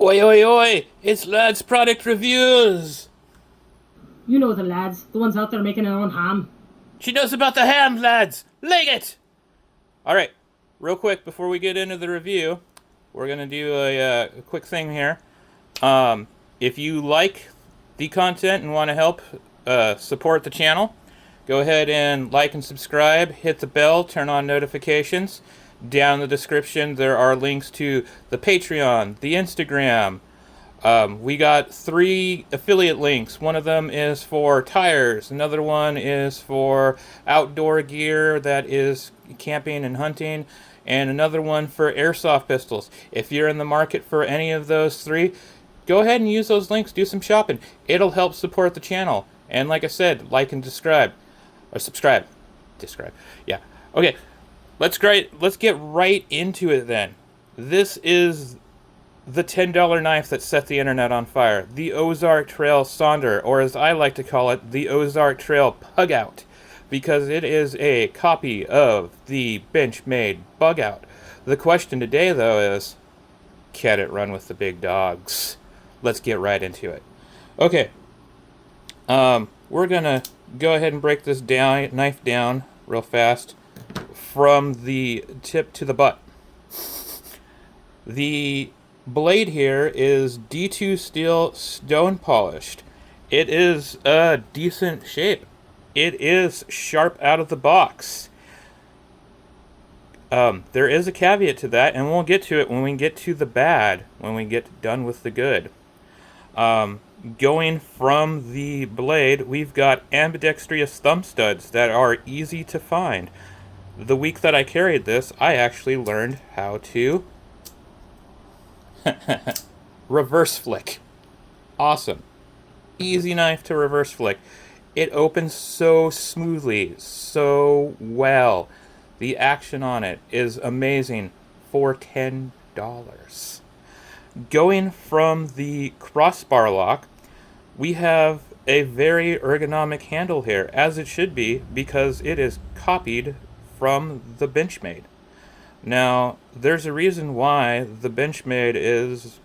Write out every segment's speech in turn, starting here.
Oi, oi, oi! It's Lads Product Reviews! You know the lads, the ones out there making their own ham. She knows about the ham, lads! Leg it! Alright, real quick before we get into the review, we're gonna do a quick thing here. If you like the content and want to help support the channel, go ahead and like and subscribe, hit the bell, turn on notifications. Down in the description, there are links to the Patreon, the Instagram. We got 3 affiliate links. One of them is for tires, another one is for outdoor gear that is camping and hunting, and another one for airsoft pistols. If you're in the market for any of those 3, go ahead and use those links, do some shopping. It'll help support the channel. And like I said, like and subscribe. Or subscribe. Describe. Yeah. Okay. Let's get right into it then. This is the $10 knife that set the internet on fire. The Ozark Trail Sonder, or as I like to call it, the Ozark Trail Pug Out, because it is a copy of the Benchmade Bug Out. The question today, though, is can it run with the big dogs? Let's get right into it. Okay, we're gonna go ahead and break this knife down real fast from the tip to the butt. The blade here is D2 steel stone polished. It is a decent shape. It is sharp out of the box. There is a caveat to that, and we'll get to it when we get to the bad, when we get done with the good. Going from the blade, we've got ambidextrous thumb studs that are easy to find. The week that I carried this, I actually learned how to reverse flick. Awesome. Easy knife to reverse flick. It opens so smoothly, so well. The action on it is amazing for $10. Going from the crossbar lock, we have a very ergonomic handle here, as it should be, because it is copied from the Benchmade. Now, there's a reason why the Benchmade is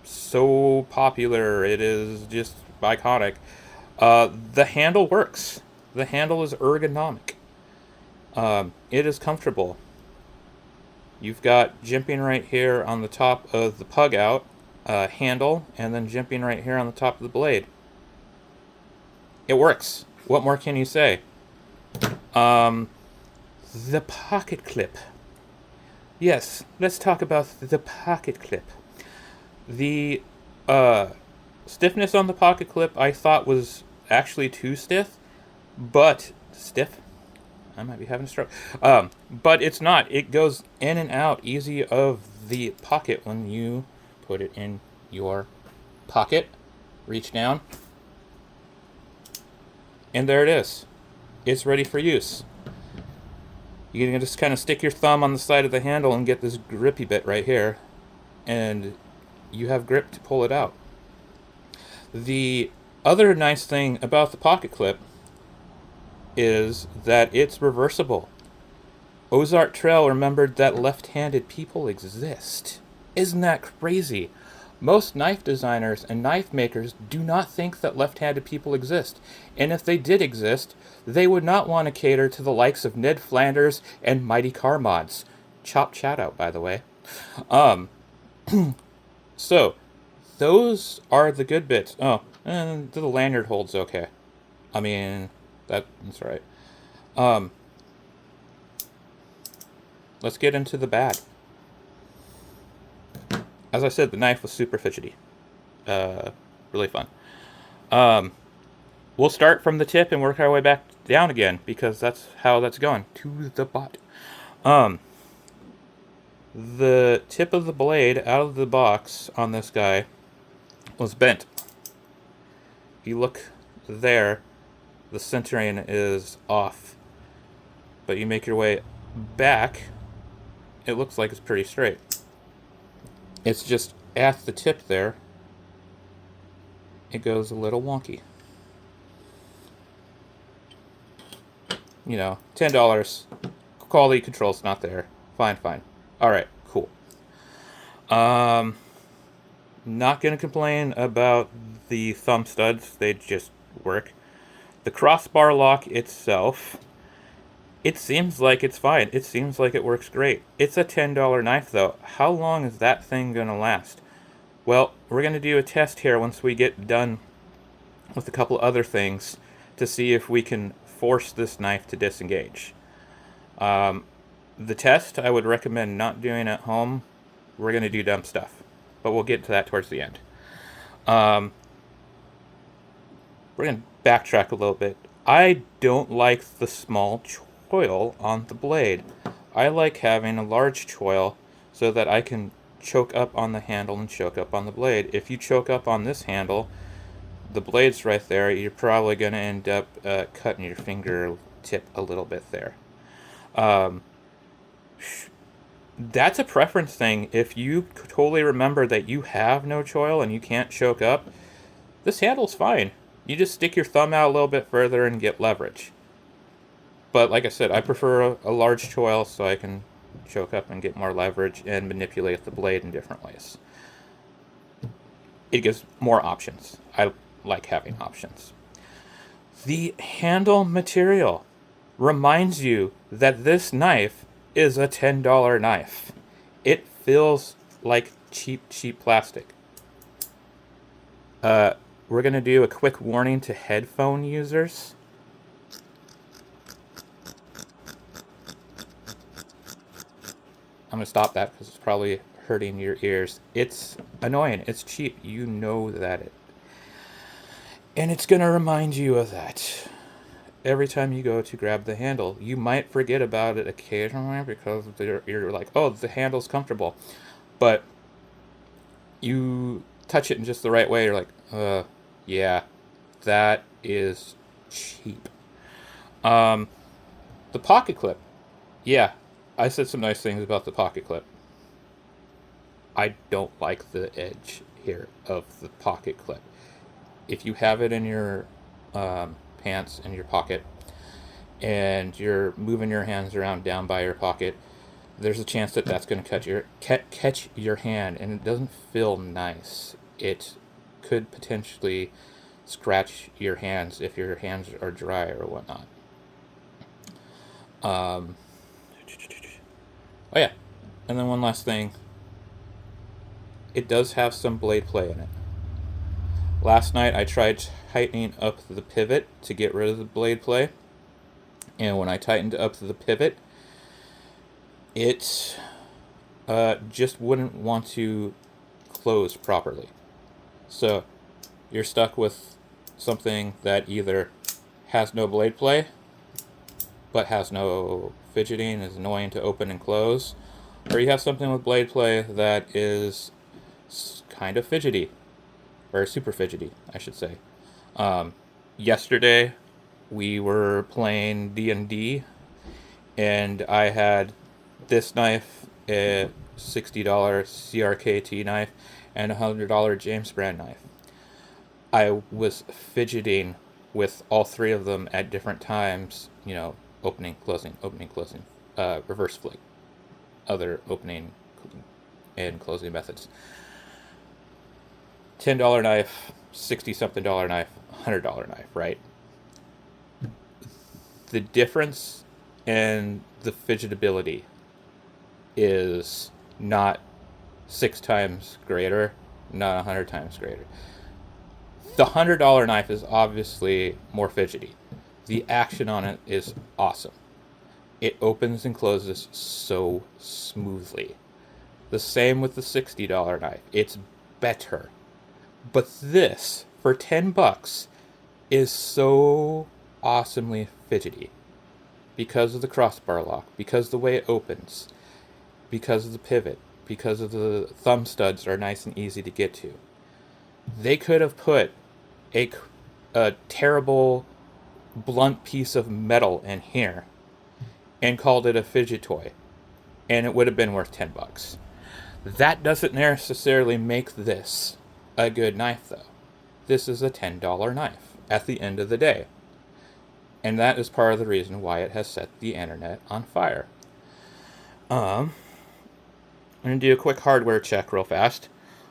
so popular. It is just iconic. The handle works. The handle is ergonomic. It is comfortable. You've got jimping right here on the top of the pug out handle, and then jimping right here on the top of the blade. It works. What more can you say? The pocket clip. Yes, let's talk about the pocket clip. The stiffness on the pocket clip I thought was actually too stiff, but stiff? I might be having a stroke. But it's not. It goes in and out easy of the pocket when you put it in your pocket. Reach down. And there it is. It's ready for use. You can just kind of stick your thumb on the side of the handle and get this grippy bit right here. And you have grip to pull it out. The other nice thing about the pocket clip is that it's reversible. Ozark Trail remembered that left-handed people exist. Isn't that crazy? Most knife designers and knife makers do not think that left-handed people exist, and if they did exist, they would not want to cater to the likes of Ned Flanders and Mighty Car Mods. Chop chat out, by the way. Um, so, those are the good bits. Oh, and the lanyard holds okay. I mean, that's right. Um, let's get into the bad. As I said, the knife was super fidgety. Really fun. Um, we'll start from the tip and work our way back down again, because that's how that's going. To the butt. The tip of the blade out of the box on this guy was bent. If you look there, the centering is off. But you make your way back, it looks like it's pretty straight. It's just at the tip there, it goes a little wonky. You know, $10. Quality control's not there. Fine, fine. Alright, cool. Not going to complain about the thumb studs, they just work. The crossbar lock itself, it seems like it's fine. It seems like it works great. It's a $10 knife though. How long is that thing going to last? Well, we're going to do a test here once we get done with a couple other things to see if we can force this knife to disengage. The test I would recommend not doing at home. We're going to do dumb stuff, but we'll get to that towards the end. We're going to backtrack a little bit. I don't like the small choil on the blade. I like having a large choil so that I can choke up on the handle and choke up on the blade. If you choke up on this handle, the blade's right there, you're probably going to end up cutting your fingertip a little bit there. That's a preference thing. If you totally remember that you have no choil and you can't choke up, this handle's fine. You just stick your thumb out a little bit further and get leverage. But like I said, I prefer a large choil so I can choke up and get more leverage and manipulate the blade in different ways. It gives more options. I like having options. The handle material reminds you that this knife is a $10 knife. It feels like cheap plastic. We're going to do a quick warning to headphone users. I'm going to stop that because it's probably hurting your ears. It's annoying. It's cheap. You know that. And it's going to remind you of that. Every time you go to grab the handle, you might forget about it occasionally because you're like, oh, the handle's comfortable. But you touch it in just the right way, you're like, yeah, that is cheap. The pocket clip. Yeah, I said some nice things about the pocket clip. I don't like the edge here of the pocket clip. If you have it in your pants in your pocket and you're moving your hands around down by your pocket, there's a chance that that's going to catch your hand, and it doesn't feel nice. It could potentially scratch your hands if your hands are dry or whatnot. Oh yeah, and then one last thing. It does have some blade play in it. Last night I tried tightening up the pivot to get rid of the blade play, and when I tightened up the pivot, it just wouldn't want to close properly. So you're stuck with something that either has no blade play but has no fidgeting, is annoying to open and close, or you have something with blade play that is kind of fidgety, or super fidgety, I should say. Yesterday we were playing D&D, and I had this knife, a $60 CRKT knife, and a $100 James Brand knife. I was fidgeting with all three of them at different times, opening, closing, reverse flick, other opening and closing methods. $10 knife, $60-something knife, $100 knife, right? The difference in the fidgetability is not 6 times greater, not 100 times greater. The $100 knife is obviously more fidgety. The action on it is awesome. It opens and closes so smoothly. The same with the $60 knife. It's better. But this, for $10, is so awesomely fidgety. Because of the crossbar lock, because of the way it opens, because of the pivot, because of the thumb studs are nice and easy to get to. They could have put a terrible blunt piece of metal in here and called it a fidget toy, and it would have been worth $10. That doesn't necessarily make this a good knife, though. This is a $10 knife at the end of the day. And that is part of the reason why it has set the internet on fire. I'm going to do a quick hardware check real fast.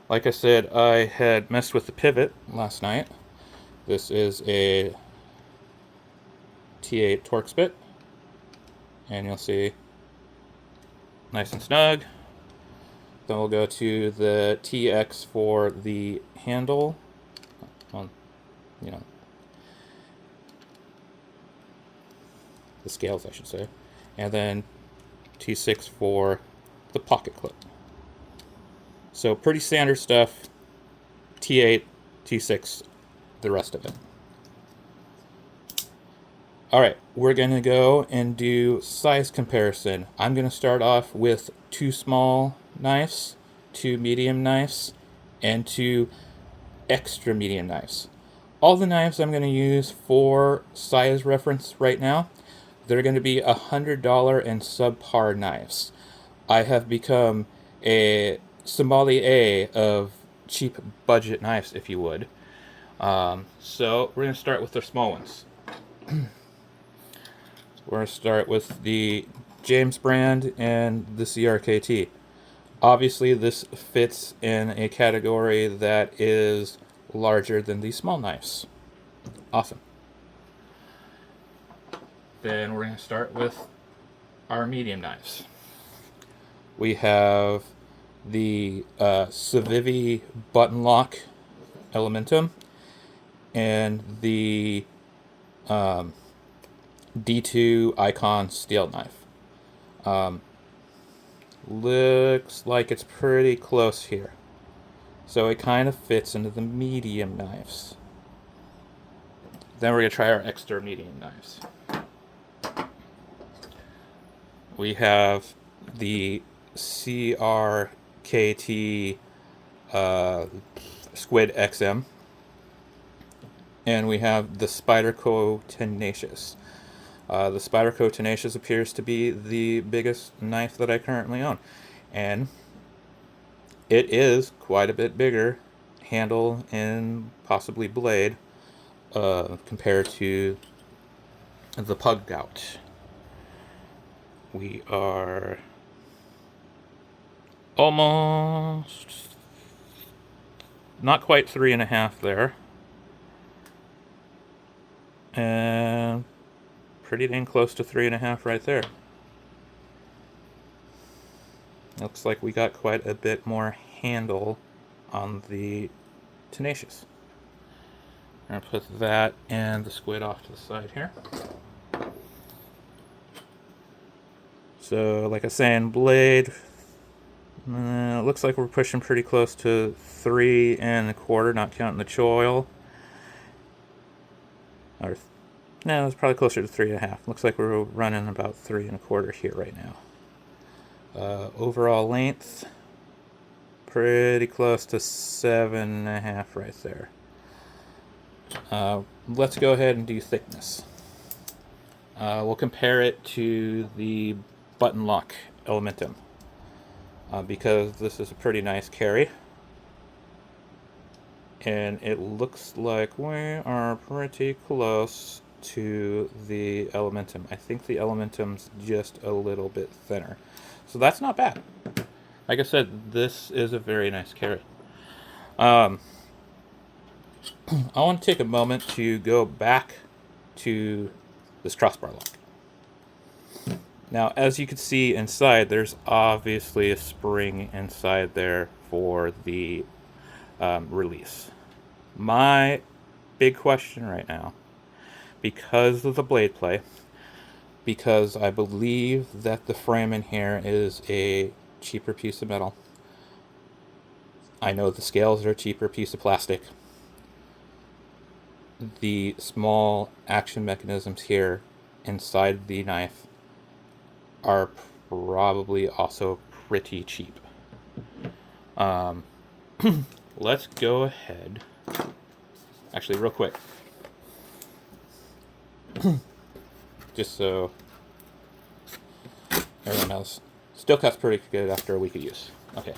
Like I said, I had messed with the pivot last night. This is a T8 Torx bit, and you'll see nice and snug. Then we'll go to the TX for the handle. Well, you know, the scales, I should say. And then T6 for the pocket clip. So pretty standard stuff. T8, T6, the rest of it. Alright, we're going to go and do size comparison. I'm going to start off with 2 small knives, 2 medium knives, and 2 extra medium knives. All the knives I'm going to use for size reference right now, they're going to be $100 and subpar knives. I have become a sommelier of cheap budget knives, if you would. So we're going to start with the small ones. We're going to start with the James brand and the CRKT. Obviously, this fits in a category that is larger than these small knives. Awesome. Then we're going to start with our medium knives. We have the Civivi button lock Elementum and the D2 Icon steel knife. Looks like it's pretty close here. So it kind of fits into the medium knives. Then we're going to try our extra medium knives. We have the CRKT Squid XM. And we have the Spyderco Tenacious. The Spyderco Tenacious appears to be the biggest knife that I currently own. And it is quite a bit bigger, handle and possibly blade, compared to the Pug Gout. We are almost, not quite 3.5 there. And pretty dang close to 3.5 right there. Looks like we got quite a bit more handle on the Tenacious. I'm going to put that and the Squid off to the side here. So, like I was saying, blade, it looks like we're pushing pretty close to 3.25, not counting the choil. Or, no, it's probably closer to 3.5. Looks like we're running about 3.25 here right now. Overall length, pretty close to 7.5 right there. Let's go ahead and do thickness. We'll compare it to the button lock Elementum, because this is a pretty nice carry. And it looks like we are pretty close to the Elementum. I think the Elementum's just a little bit thinner. So that's not bad. Like I said, this is a very nice carry. I want to take a moment to go back to this crossbar lock. Now, as you can see inside, there's obviously a spring inside there for the release. My big question right now, because of the blade play, because I believe that the frame in here is a cheaper piece of metal. I know the scales are a cheaper piece of plastic. The small action mechanisms here inside the knife are probably also pretty cheap. Let's go ahead. Actually, real quick. Just so everyone knows. Still cuts pretty good after a week of use. Okay.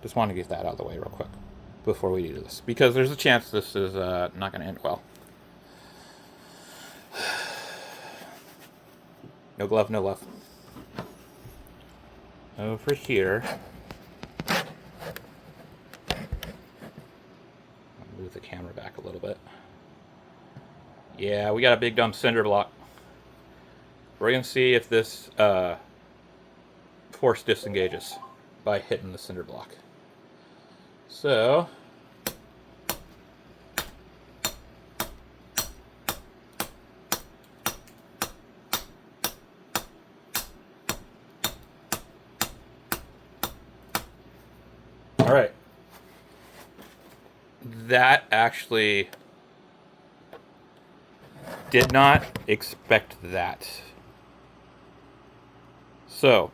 Just want to get that out of the way real quick before we do this, because there's a chance this is not going to end well. No glove, no love. Over here, move the camera back a little bit. Yeah, we got a big dumb cinder block. We're going to see if this force disengages by hitting the cinder block. So, all right. That actually did not expect that. So,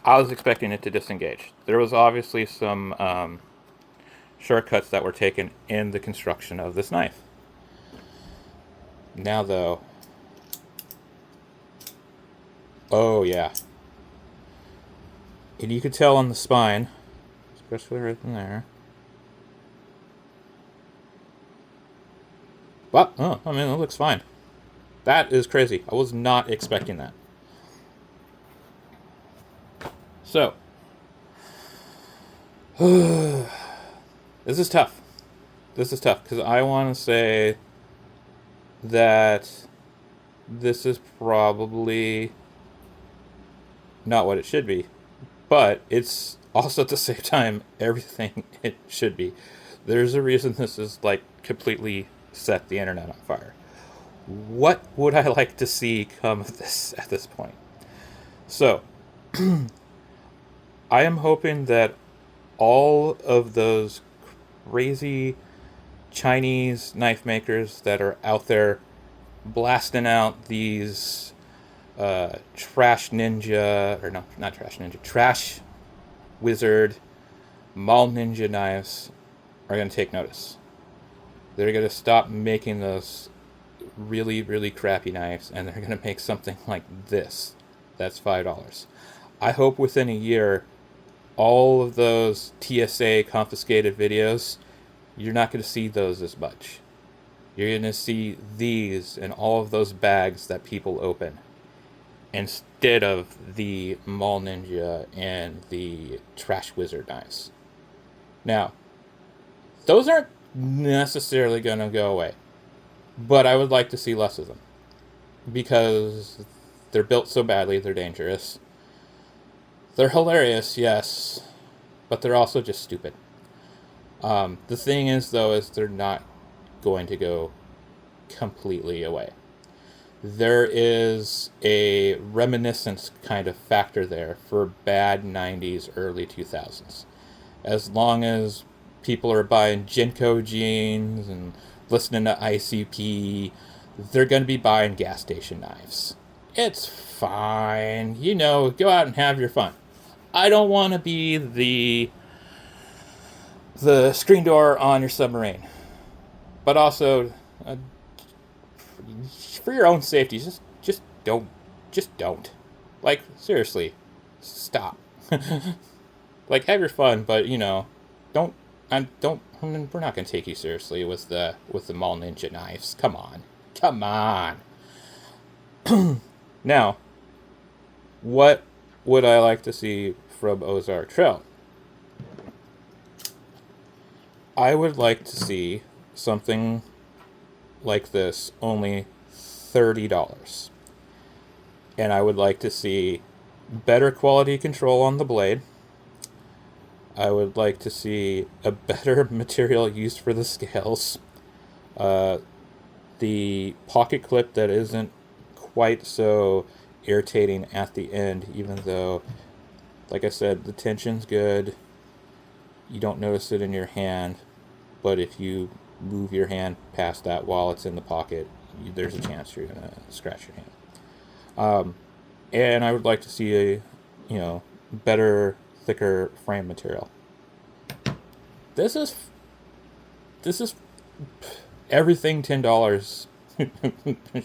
I was expecting it to disengage. There was obviously some shortcuts that were taken in the construction of this knife. Now, though, oh yeah. And you could tell on the spine, especially right in there. Well, oh, I mean, it looks fine. That is crazy. I was not expecting that. So, this is tough. This is tough because I want to say that this is probably not what it should be, but it's also at the same time everything it should be. There's a reason this is like completely set the internet on fire. What would I like to see come of this at this point? So, I am hoping that all of those crazy Chinese knife makers that are out there blasting out these Trash Ninja, or no, not Trash Ninja, Trash Wizard, Mall Ninja knives are going to take notice. They're going to stop making those really, really crappy knives, and they're going to make something like this. That's $5. I hope within a year, all of those TSA confiscated videos, you're not going to see those as much. You're going to see these and all of those bags that people open instead of the Mall Ninja and the Trash Wizard knives. Now, those aren't necessarily going to go away, but I would like to see less of them because they're built so badly, they're dangerous. They're hilarious, yes, but they're also just stupid. The thing is, though, is they're not going to go completely away. There is a reminiscence kind of factor there for bad 90s, early 2000s. As long as people are buying Jinko jeans and listening to ICP, they're going to be buying gas station knives. It's fine. You know, go out and have your fun. I don't want to be the screen door on your submarine. But also, for your own safety, just don't. Like, seriously, stop. Like, have your fun, but you know, we're not gonna take you seriously with the Mall Ninja knives. Come on. Now, what would I like to see from Ozark Trail? I would like to see something like this, only $30. And I would like to see better quality control on the blade. I would like to see a better material used for the scales. The pocket clip that isn't quite so irritating at the end, even though, like I said, the tension's good. You don't notice it in your hand, but if you move your hand past that while it's in the pocket, there's a chance you're gonna scratch your hand. And I would like to see a, better, thicker frame material. This is everything $10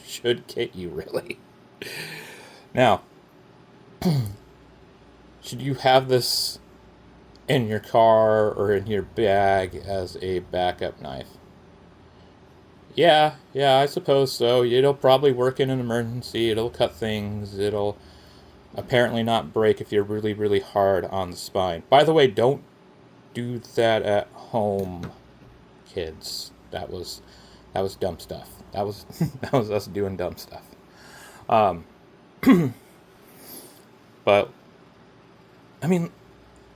should get you, really. Now, should you have this in your car or in your bag as a backup knife? Yeah, I suppose so. It'll probably work in an emergency. It'll cut things. It'll apparently not break if you're really, really hard on the spine. By the way, don't do that at home. kids. That was dumb stuff. That was that was us doing dumb stuff. Um, but I mean,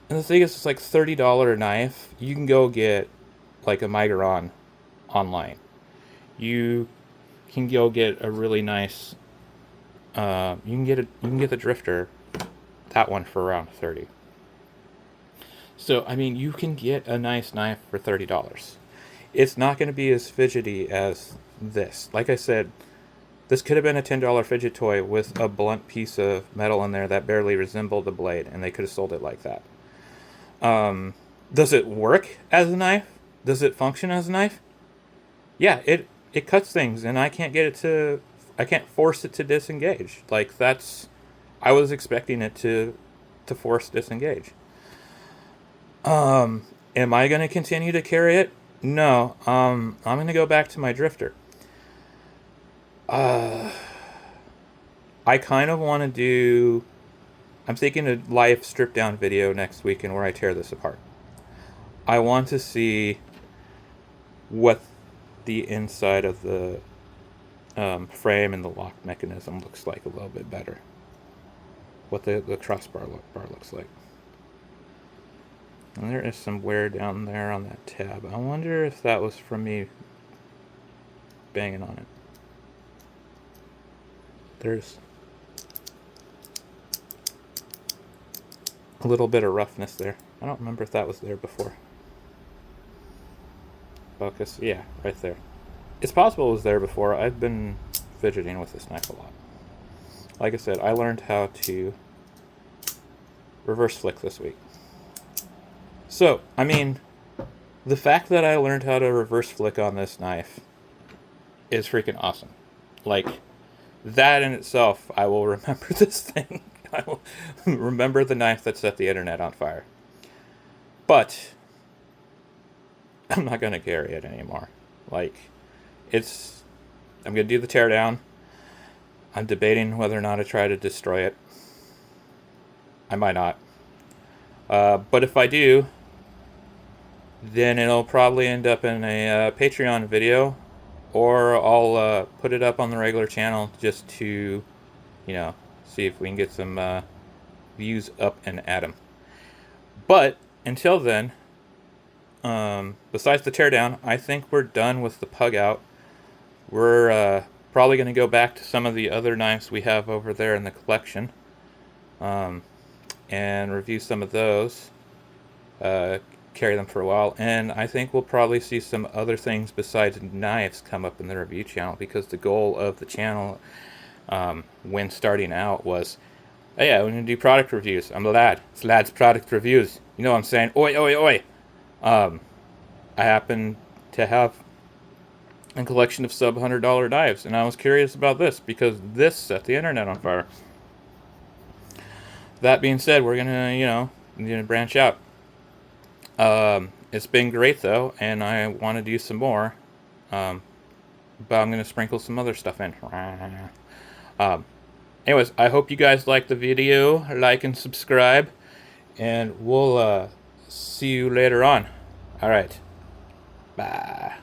and the thing is, it's like $30 knife. You can go get like a Migron online. You can go get a really nice. You can get the Drifter, that one for around 30. So I mean, you can get a nice knife for $30. It's not going to be as fidgety as this. Like I said, this could have been a $10 fidget toy with a blunt piece of metal in there that barely resembled a blade, and they could have sold it like that. Does it work as a knife? Does it function as a knife? Yeah, it cuts things, and I can't force it to disengage. Like, I was expecting it to force disengage. Am I going to continue to carry it? No. I'm going to go back to my Drifter. I kind of want to do... I'm thinking a live strip down video next weekend where I tear this apart. I want to see what the inside of the frame and the lock mechanism looks like a little bit better. What the crossbar bar looks like. And there is some wear down there on that tab. I wonder if that was from me banging on it. There's a little bit of roughness there. I don't remember if that was there before. Focus, yeah, right there. It's possible it was there before. I've been fidgeting with this knife a lot. Like I said, I learned how to reverse flick this week. So, I mean, the fact that I learned how to reverse flick on this knife is freaking awesome. Like, that in itself, I will remember this thing. I will remember the knife that set the internet on fire. But I'm not going to carry it anymore. Like, I'm going to do the teardown. I'm debating whether or not to try to destroy it. I might not. But if I do, then it'll probably end up in a Patreon video, or I'll put it up on the regular channel just to, see if we can get some views up and at 'em. But until then, besides the teardown, I think we're done with the pug out. We're probably going to go back to some of the other knives we have over there in the collection, and review some of those, carry them for a while, and I think we'll probably see some other things besides knives come up in the review channel, because the goal of the channel when starting out was, oh yeah, we're going to do product reviews. I'm the lad. It's Lad's Product Reviews. You know what I'm saying? Oi, oi, oi! I happen to have a collection of sub-$100 knives, and I was curious about this because this set the internet on fire. That being said, we're gonna branch out. It's been great though, and I want to do some more, but I'm gonna sprinkle some other stuff in. Anyways, I hope you guys liked the video. Like and subscribe, and we'll see you later on. All right, bye.